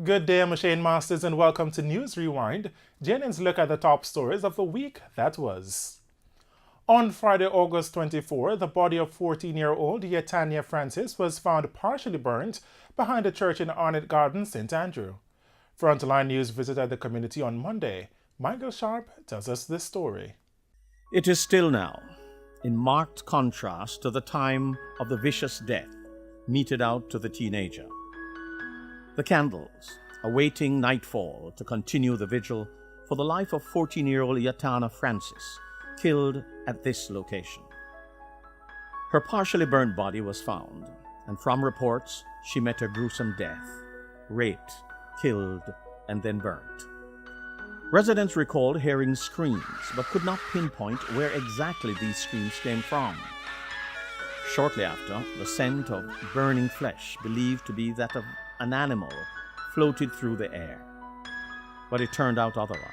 Good day, I'm Shane Masters, and welcome to News Rewind, Jennings look at the top stories of the week that was. On Friday, August 24, the body of 14-year-old Yetania Francis was found partially burnt behind a church in Arnett Gardens, St. Andrew. Frontline News visited the community on Monday. Michael Sharp tells us this story. It is still now, in marked contrast to the time of the vicious death meted out to the teenager. The candles, awaiting nightfall to continue the vigil for the life of 14-year-old Yetania Francis, killed at this location. Her partially burned body was found, and from reports, she met a gruesome death, raped, killed, and then burnt. Residents recalled hearing screams, but could not pinpoint where exactly these screams came from. Shortly after, the scent of burning flesh, believed to be that of an animal, floated through the air. But it turned out otherwise.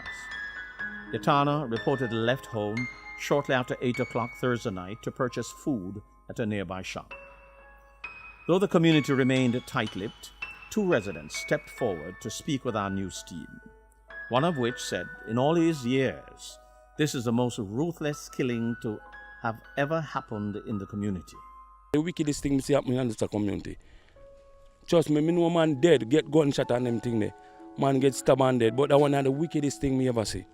Yetania reportedly left home shortly after 8 o'clock Thursday night to purchase food at a nearby shop. Though the community remained tight-lipped, 2 residents stepped forward to speak with our news team, one of which said, in all his years, this is the most ruthless killing to have ever happened in the community. The wickedest thing we see happening in this community. Trust me, know man dead, get gunshot and them thing there. Man get stabbed and dead, but that one is the wickedest thing me ever see.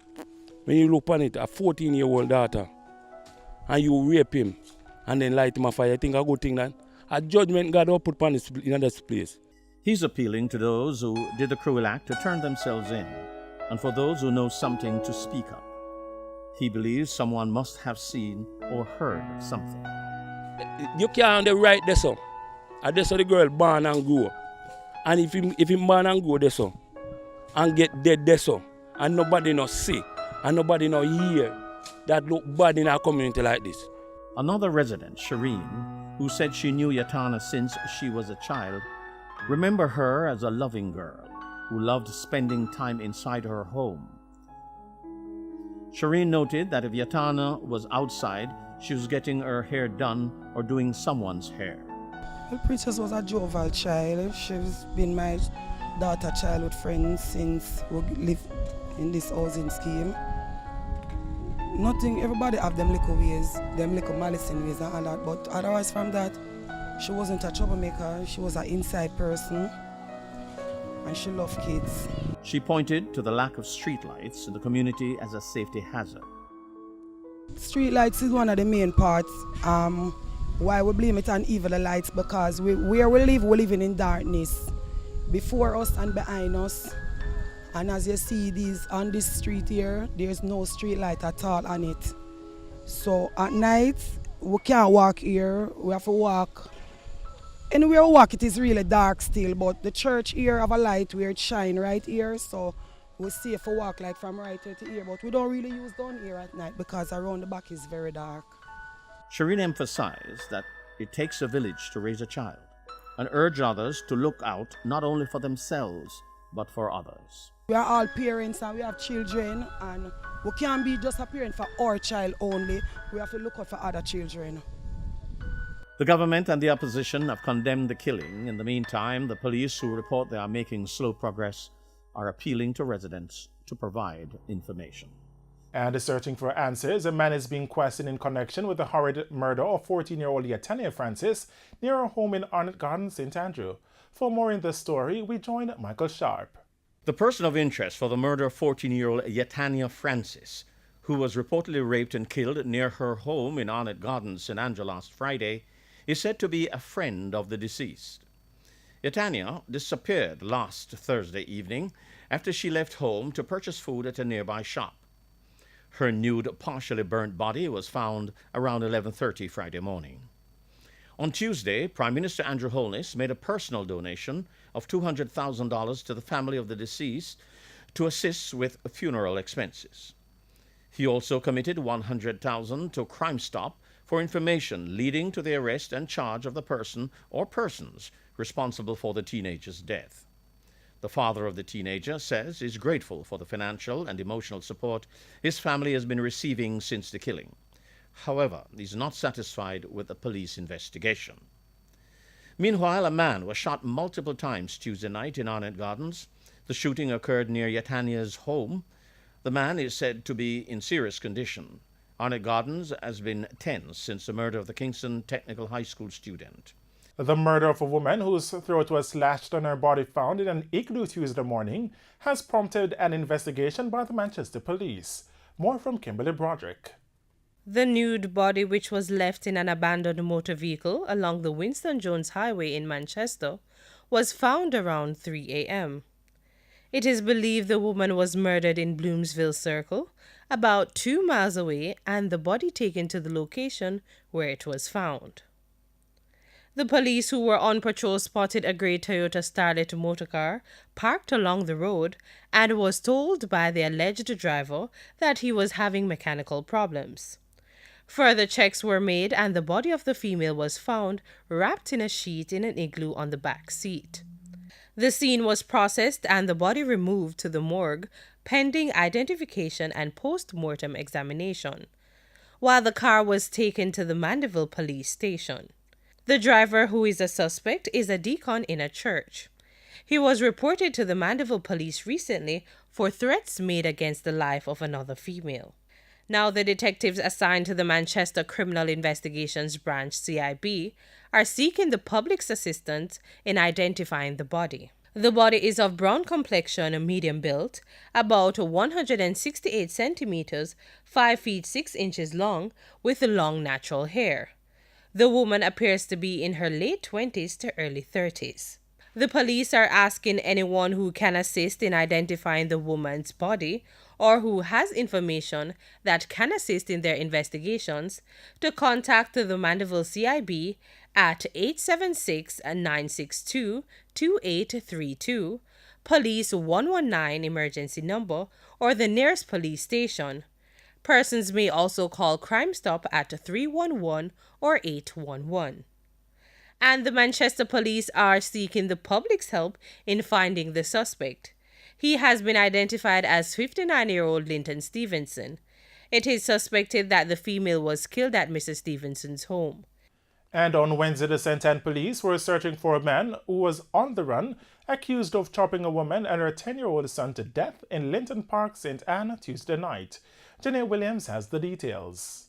When you look on it, a 14-year-old daughter, and you rape him, and then light him a fire, I think a good thing that a judgment God will put upon in this place. He's appealing to those who did the cruel act to turn themselves in, and for those who know something to speak up. He believes someone must have seen or heard something. You can't right there, so. And that's how the girl born and grow. And if he born and grow there, so, and get dead there, so, and nobody no see, and nobody no hear, that look bad in our community like this. Another resident, Shireen, who said she knew Yetania since she was a child, remember her as a loving girl who loved spending time inside her home. Shireen noted that if Yetania was outside, she was getting her hair done or doing someone's hair. Well, Princess was a jovial child. She's been my daughter childhood friend since we lived in this housing scheme. Nothing, everybody have them little ways, them little malice in ways and all that, but otherwise from that, she wasn't a troublemaker. She was an inside person, and she loved kids. She pointed to the lack of streetlights in the community as a safety hazard. Streetlights is one of the main parts. Why we blame it on evil lights, because where we live, we're living in darkness. Before us and behind us. And as you see on this street here, there's no street light at all on it. So at night, we can't walk here, we have to walk. Anywhere we walk, it is really dark still, but the church here have a light where it shine right here, so we're safe to walk like from right here to here, but we don't really use down here at night because around the back is very dark. Shireen emphasized that it takes a village to raise a child and urged others to look out not only for themselves, but for others. We are all parents and we have children, and we can't be just a parent for our child only. We have to look out for other children. The government and the opposition have condemned the killing. In the meantime, the police, who report they are making slow progress, are appealing to residents to provide information. And searching for answers, a man is being questioned in connection with the horrid murder of 14-year-old Yetania Francis near her home in Arnett Gardens, St. Andrew. For more in this story, we join Michael Sharp. The person of interest for the murder of 14-year-old Yetania Francis, who was reportedly raped and killed near her home in Arnett Gardens, St. Andrew last Friday, is said to be a friend of the deceased. Yetania disappeared last Thursday evening after she left home to purchase food at a nearby shop. Her nude, partially burnt body was found around 11:30 Friday morning. On Tuesday, Prime Minister Andrew Holness made a personal donation of $200,000 to the family of the deceased to assist with funeral expenses. He also committed $100,000 to Crime Stop for information leading to the arrest and charge of the person or persons responsible for the teenager's death. The father of the teenager says he's grateful for the financial and emotional support his family has been receiving since the killing. However, he's not satisfied with the police investigation. Meanwhile, a man was shot multiple times Tuesday night in Arnett Gardens. The shooting occurred near Yatania's home. The man is said to be in serious condition. Arnett Gardens has been tense since the murder of the Kingston Technical High School student. The murder of a woman whose throat was slashed and her body found in an igloo Tuesday morning has prompted an investigation by the Manchester Police. More from Kimberly Broderick. The nude body, which was left in an abandoned motor vehicle along the Winston Jones Highway in Manchester, was found around 3 a.m. It is believed the woman was murdered in Bloomsville Circle, about 2 miles away, and the body taken to the location where it was found. The police who were on patrol spotted a grey Toyota Starlet motorcar parked along the road and was told by the alleged driver that he was having mechanical problems. Further checks were made and the body of the female was found wrapped in a sheet in an igloo on the back seat. The scene was processed and the body removed to the morgue pending identification and post-mortem examination, while the car was taken to the Mandeville police station. The driver, who is a suspect, is a deacon in a church. He was reported to the Mandeville police recently for threats made against the life of another female. Now the detectives assigned to the Manchester Criminal Investigations Branch CIB are seeking the public's assistance in identifying the body. The body is of brown complexion, medium built, about 168 centimeters, 5 feet 6 inches long, with long natural hair. The woman appears to be in her late 20s to early 30s. The police are asking anyone who can assist in identifying the woman's body or who has information that can assist in their investigations to contact the Mandeville CIB at 876-962-2832, Police 119 emergency number, or the nearest police station. Persons may also call Crime Stop at 311 or 811. And the Manchester Police are seeking the public's help in finding the suspect. He has been identified as 59-year-old Linton Stevenson. It is suspected that the female was killed at Mrs. Stevenson's home. And on Wednesday, the St. Anne Police were searching for a man who was on the run, accused of chopping a woman and her 10-year-old son to death in Linton Park, St. Anne, Tuesday night. Janae Williams has the details.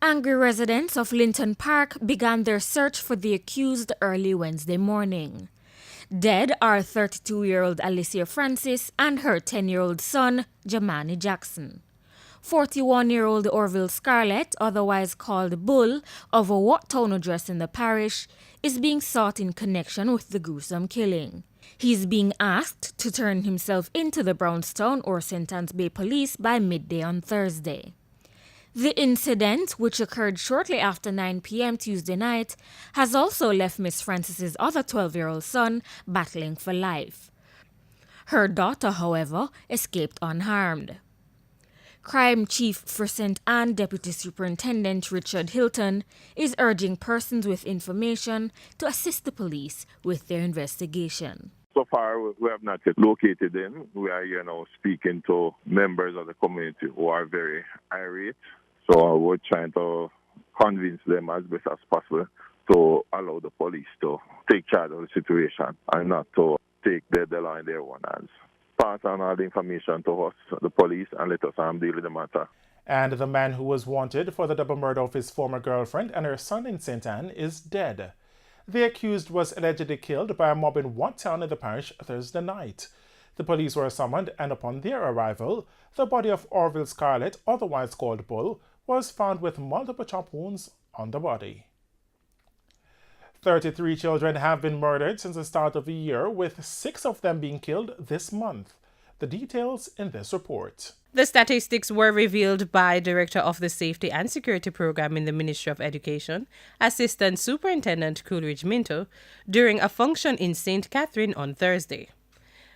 Angry residents of Linton Park began their search for the accused early Wednesday morning. Dead are 32-year-old Alicia Francis and her 10-year-old son, Jamani Jackson. 41-year-old Orville Scarlett, otherwise called Bull, of a Wat Town address in the parish, is being sought in connection with the gruesome killing. He is being asked to turn himself into the Brownstown or St. Anne's Bay Police by midday on Thursday. The incident, which occurred shortly after 9 p.m. Tuesday night, has also left Miss Francis's other 12-year-old son battling for life. Her daughter, however, escaped unharmed. Crime Chief for St. Anne Deputy Superintendent Richard Hilton is urging persons with information to assist the police with their investigation. So far, we have not yet located him. We are here now speaking to members of the community who are very irate. So we're trying to convince them as best as possible to allow the police to take charge of the situation and not to take the law in their own hands. Pass on all the information to us, the police, and let us deal with the matter. And the man who was wanted for the double murder of his former girlfriend and her son in St. Anne is dead. The accused was allegedly killed by a mob in Wat Town in the parish Thursday night. The police were summoned, and upon their arrival, the body of Orville Scarlett, otherwise called Bull, was found with multiple chop wounds on the body. 33 children have been murdered since the start of the year, with 6 of them being killed this month. The details in this report. The statistics were revealed by Director of the Safety and Security Program in the Ministry of Education, Assistant Superintendent Coleridge Minto, during a function in St. Catherine on Thursday.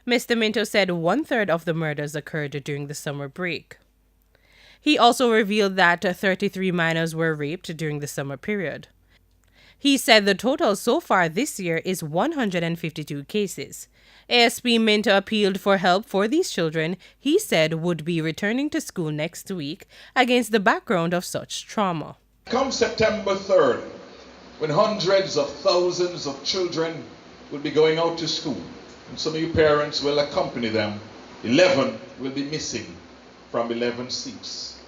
Mr. Minto said 1/3 of the murders occurred during the summer break. He also revealed that 33 minors were raped during the summer period. He said the total so far this year is 152 cases. ASP Minto appealed for help for these children he said would be returning to school next week against the background of such trauma. Come September 3rd, when hundreds of thousands of children will be going out to school, and some of you parents will accompany them, 11 will be missing from 11 seats.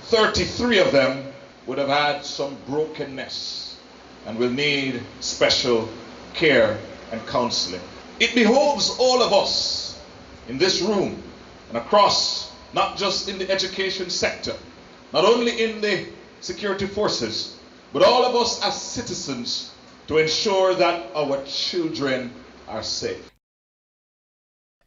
33 of them would have had some brokenness and will need special care and counseling. It behoves all of us in this room and across, not just in the education sector, not only in the security forces, but all of us as citizens to ensure that our children are safe.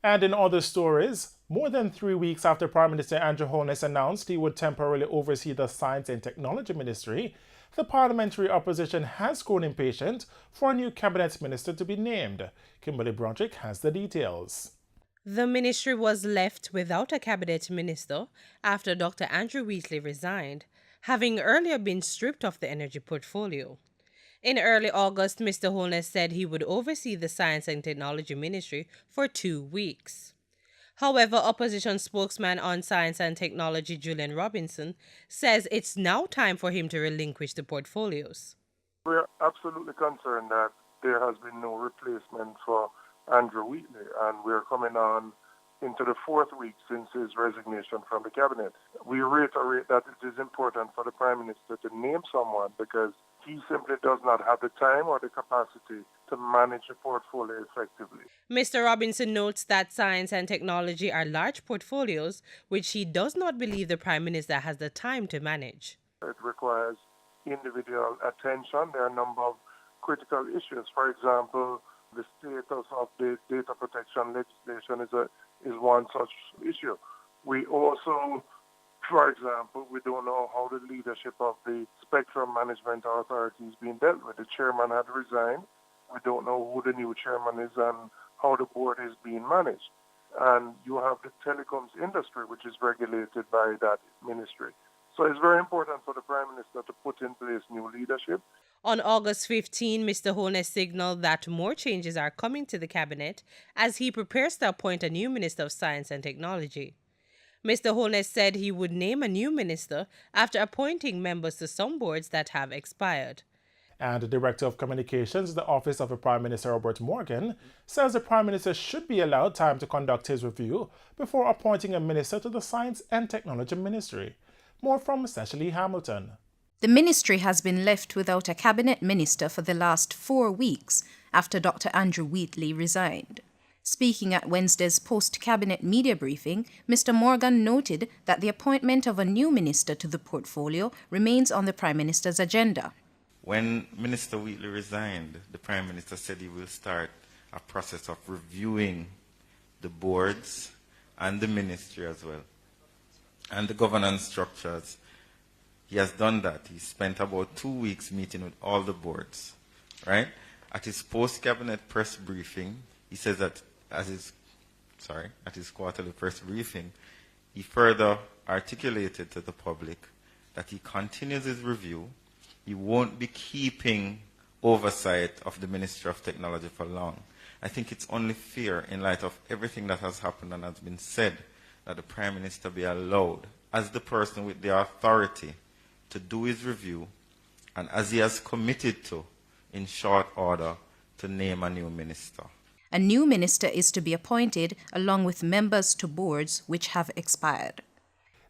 And in other stories, more than 3 weeks after Prime Minister Andrew Holness announced he would temporarily oversee the Science and Technology Ministry, the parliamentary opposition has grown impatient for a new cabinet minister to be named. Kimberly Broderick has the details. The ministry was left without a cabinet minister after Dr. Andrew Wheatley resigned, having earlier been stripped of the energy portfolio. In early August, Mr. Holness said he would oversee the Science and Technology Ministry for 2 weeks. However, opposition spokesman on Science and Technology Julian Robinson says it's now time for him to relinquish the portfolios. We're absolutely concerned that there has been no replacement for Andrew Wheatley, and we're coming on into the 4th week since his resignation from the cabinet. We reiterate that it is important for the Prime Minister to name someone because he simply does not have the time or the capacity to manage a portfolio effectively. Mr. Robinson notes that science and technology are large portfolios which he does not believe the Prime Minister has the time to manage. It requires individual attention. There are a number of critical issues. For example, the status of the data protection legislation is one such issue. We also, for example, we don't know how the leadership of the Spectrum Management Authority is being dealt with. The chairman had resigned. We don't know who the new chairman is and how the board is being managed. And you have the telecoms industry, which is regulated by that ministry. So it's very important for the Prime Minister to put in place new leadership. On August 15, Mr. Holness signaled that more changes are coming to the cabinet as he prepares to appoint a new Minister of Science and Technology. Mr. Holness said he would name a new minister after appointing members to some boards that have expired. And the Director of Communications in the Office of the Prime Minister, Robert Morgan, says the Prime Minister should be allowed time to conduct his review before appointing a minister to the Science and Technology Ministry. More from Cecily Hamilton. The ministry has been left without a cabinet minister for the last 4 weeks after Dr. Andrew Wheatley resigned. Speaking at Wednesday's post-cabinet media briefing, Mr. Morgan noted that the appointment of a new minister to the portfolio remains on the Prime Minister's agenda. When Minister Wheatley resigned, the Prime Minister said he will start a process of reviewing the boards and the ministry as well, and the governance structures. He has done that. He spent about 2 weeks meeting with all the boards, right? At his post-cabinet press briefing, he says that at his quarterly press briefing, he further articulated to the public that he continues his review. He won't be keeping oversight of the Ministry of Technology for long. I think it's only fair, in light of everything that has happened and has been said, that the Prime Minister be allowed, as the person with the authority, to do his review, and as he has committed to, in short order, to name a new minister. A new minister is to be appointed along with members to boards which have expired.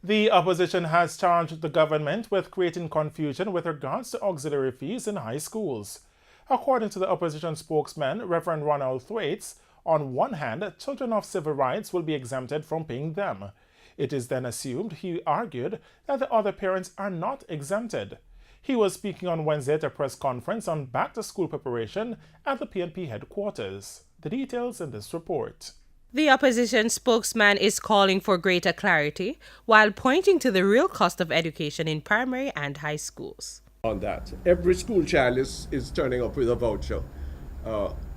The opposition has charged the government with creating confusion with regards to auxiliary fees in high schools. According to the opposition spokesman, Reverend Ronald Thwaites, on one hand, children of civil rights will be exempted from paying them. It is then assumed, he argued, that the other parents are not exempted. He was speaking on Wednesday at a press conference on back-to-school preparation at the PNP headquarters. The details in this report. The opposition spokesman is calling for greater clarity while pointing to the real cost of education in primary and high schools. On that, every school child is turning up with a voucher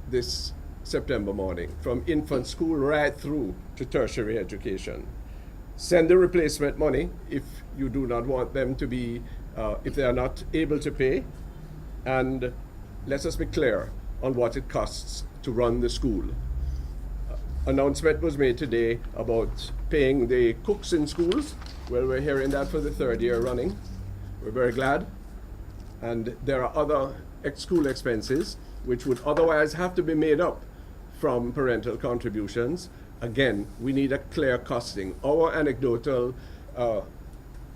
this September morning, from infant school right through to tertiary education. Send the replacement money if you do not want them to be, if they are not able to pay, and let us be clear on what it costs to run the school. Announcement was made today about paying the cooks in schools. Well, we're hearing that for the 3rd year running. We're very glad. And there are other school expenses which would otherwise have to be made up from parental contributions. Again, we need a clear costing. Our anecdotal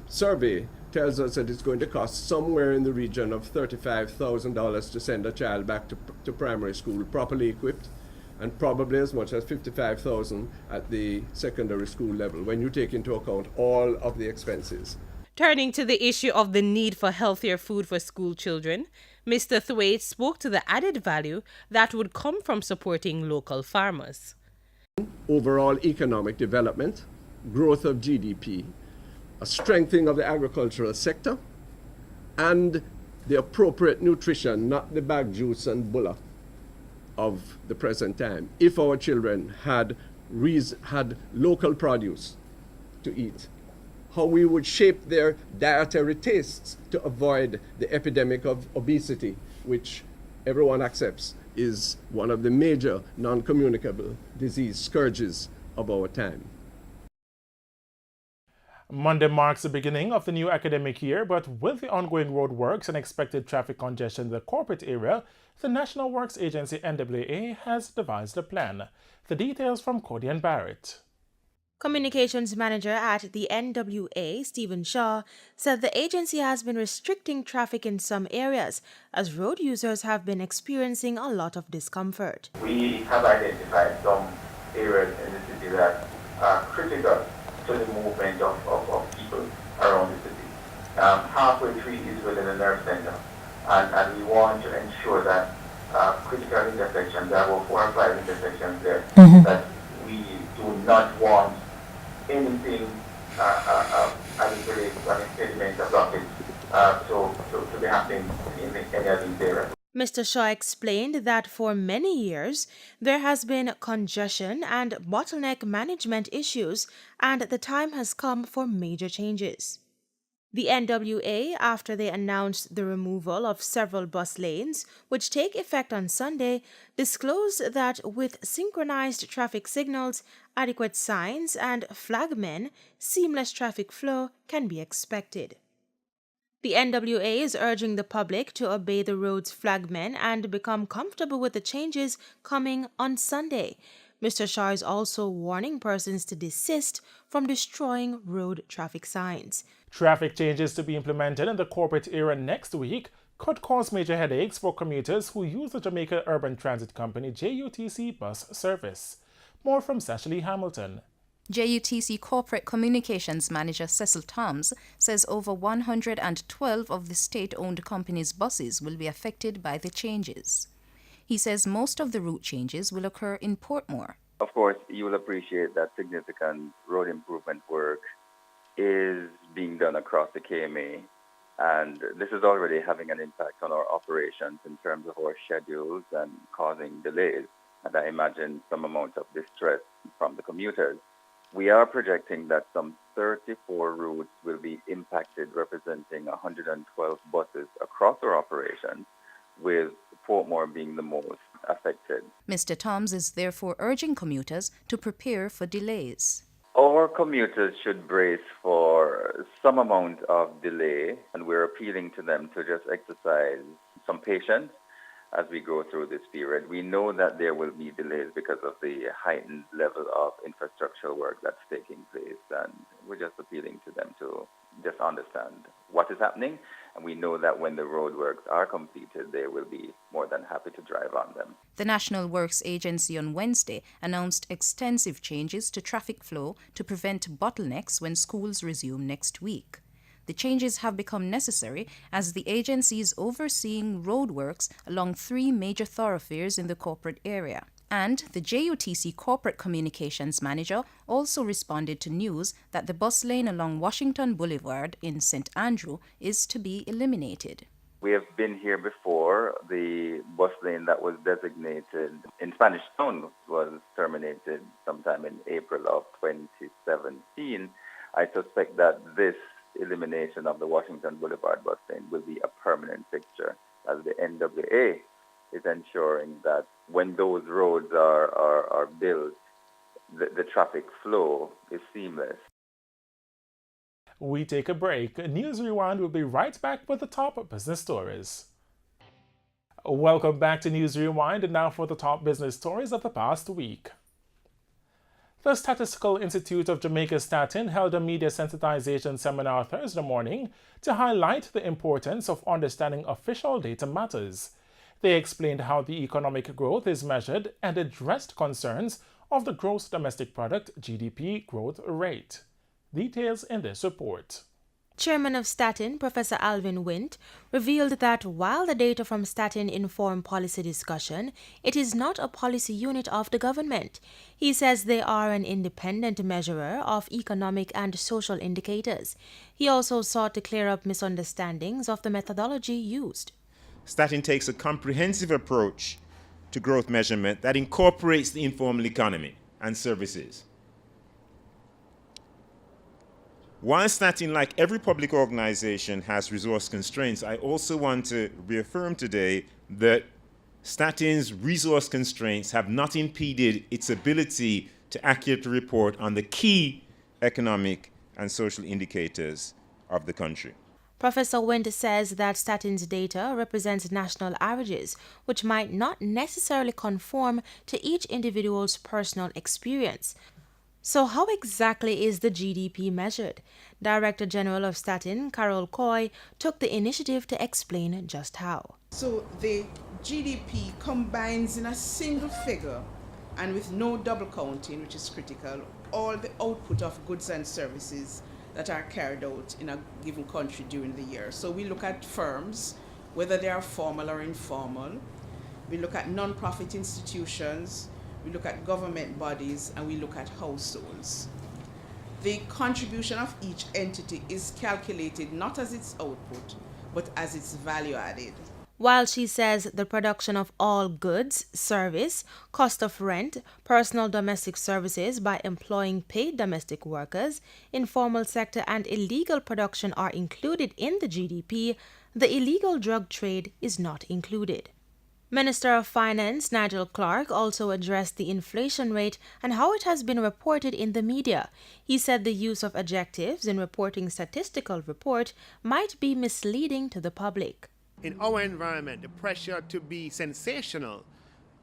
survey tells us that it's going to cost somewhere in the region of $35,000 to send a child back to primary school properly equipped, and probably as much as $55,000 at the secondary school level when you take into account all of the expenses. Turning to the issue of the need for healthier food for school children, Mr. Thwaite spoke to the added value that would come from supporting local farmers. Overall economic development, growth of GDP, a strengthening of the agricultural sector, and the appropriate nutrition, not the bag juice and bulla of the present time. If our children had local produce to eat, how we would shape their dietary tastes to avoid the epidemic of obesity, which everyone accepts is one of the major non-communicable disease scourges of our time. Monday marks the beginning of the new academic year, but with the ongoing road works and expected traffic congestion in the corporate area, the National Works Agency NWA has devised a plan. The details from Cody and Barrett. Communications Manager at the NWA, Stephen Shaw, said the agency has been restricting traffic in some areas as road users have been experiencing a lot of discomfort. We have identified some areas in the city that are critical to the movement of people around the city. Halfway Tree is within a nerve center, and we want to ensure that critical intersections, there are 4 or 5 intersections there, that we do not want anything as it relates to an impediment or blockage to be happening in any of these areas. Mr. Shaw explained that for many years there has been congestion and bottleneck management issues, and the time has come for major changes. The NWA, after they announced the removal of several bus lanes, which take effect on Sunday, disclosed that with synchronized traffic signals, adequate signs, and flagmen, seamless traffic flow can be expected. The NWA is urging the public to obey the road's flagmen and become comfortable with the changes coming on Sunday. Mr. Shaw is also warning persons to desist from destroying road traffic signs. Traffic changes to be implemented in the corporate area next week could cause major headaches for commuters who use the Jamaica Urban Transit Company JUTC bus service. More from Cecily Hamilton. JUTC Corporate Communications Manager Cecil Toms says over 112 of the state-owned company's buses will be affected by the changes. He says most of the route changes will occur in Portmore. Of course, you will appreciate that significant road improvement work is being done across the KMA, and this is already having an impact on our operations in terms of our schedules and causing delays, and I imagine some amount of distress from the commuters. We are projecting that some 34 routes will be impacted, representing 112 buses across our operations, with Portmore being the most affected. Mr. Toms is therefore urging commuters to prepare for delays. Our commuters should brace for some amount of delay, and we're appealing to them to just exercise some patience as we go through this period. We know that there will be delays because of the heightened level of infrastructural work that's taking place, and we're just appealing to them to just understand what is happening, and we know that when the road works are completed, they will be more than happy to drive on them. The National Works Agency on Wednesday announced extensive changes to traffic flow to prevent bottlenecks when schools resume next week. The changes have become necessary as the agency is overseeing roadworks along 3 major thoroughfares in the corporate area. And the JUTC Corporate Communications Manager also responded to news that the bus lane along Washington Boulevard in St. Andrew is to be eliminated. We have been here before. The bus lane that was designated in Spanish Town was terminated sometime in April of 2017. I suspect that this elimination of the Washington Boulevard bus lane will be a permanent fixture, as the NWA is ensuring that when those roads are built, the traffic flow is seamless. We take a break. News Rewind will be right back with the top business stories. Welcome back to News Rewind, and now for the top business stories of the past week. The Statistical Institute of Jamaica Statin held a media sensitization seminar Thursday morning to highlight the importance of understanding official data matters. They explained how the economic growth is measured and addressed concerns of the gross domestic product (GDP) growth rate. Details in this report. Chairman of Statin, Professor Alvin Wint, revealed that while the data from Statin inform policy discussion, it is not a policy unit of the government. He says they are an independent measurer of economic and social indicators. He also sought to clear up misunderstandings of the methodology used. Statin takes a comprehensive approach to growth measurement that incorporates the informal economy and services. While Statin, like every public organization, has resource constraints, I also want to reaffirm today that Statin's resource constraints have not impeded its ability to accurately report on the key economic and social indicators of the country. Professor Wint says that Statin's data represents national averages, which might not necessarily conform to each individual's personal experience. So how exactly is the GDP measured? Director General of Statin, Carol Coy, took the initiative to explain just how. So the GDP combines in a single figure and with no double counting, which is critical, all the output of goods and services that are carried out in a given country during the year. So we look at firms, whether they are formal or informal. We look at non-profit institutions. We look at government bodies, and we look at households. The contribution of each entity is calculated not as its output, but as its value added. While she says the production of all goods, service, cost of rent, personal domestic services by employing paid domestic workers, informal sector and illegal production are included in the GDP, the illegal drug trade is not included. Minister of Finance Nigel Clarke also addressed the inflation rate and how it has been reported in the media. He said the use of adjectives in reporting statistical report might be misleading to the public. In our environment, the pressure to be sensational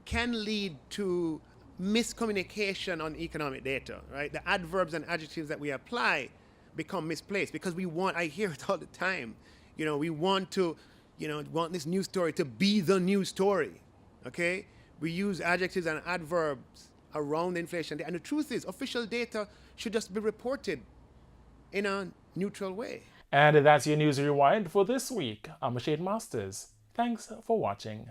can lead to miscommunication on economic data, right? The adverbs and adjectives that we apply become misplaced because I hear it all the time. We want this news story to be the news story, okay? We use adjectives and adverbs around inflation. And the truth is, official data should just be reported in a neutral way. And that's your News Rewind for this week. I'm Shade Masters. Thanks for watching.